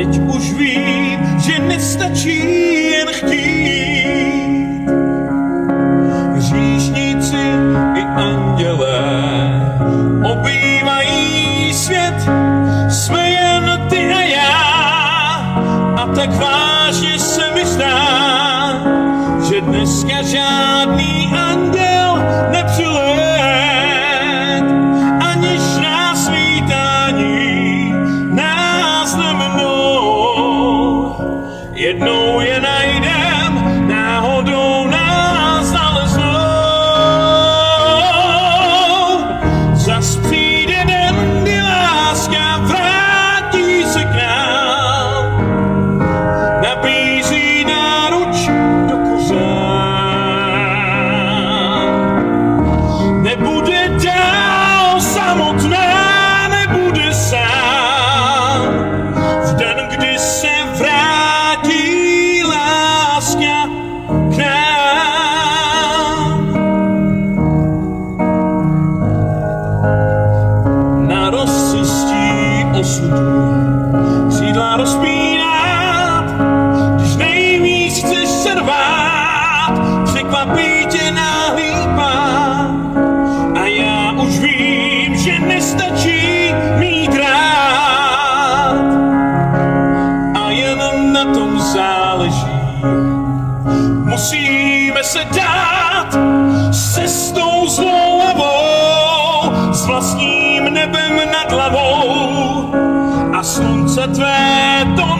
teď už vím, že nestačí jen chtít. Hříšníci i andělé obývají svět, jsme jen ty a já, a tak vážně se mi zdá, že dneska žádný anděl nepřilet, aniž na svítání nás nemnou. Jednou je najdem, náhodou nás naleznou. Zas přijde den, kdy láska vrátí se k nám, nabízí náruč do kořán. Nebude dál samotná, nebude sám, v den, kdy se vrátí láska k nám. Na rozcestí osudu křídla rozpínat, když nejvíc chceš se rvát, překvapí tě náhlý pád. A já už vím, že nestačí mít rád, a jen na tom záleží. Musíme se dát s cestou zlou hlavou, s vlastním nebem nad hlavou, a slunce tvé to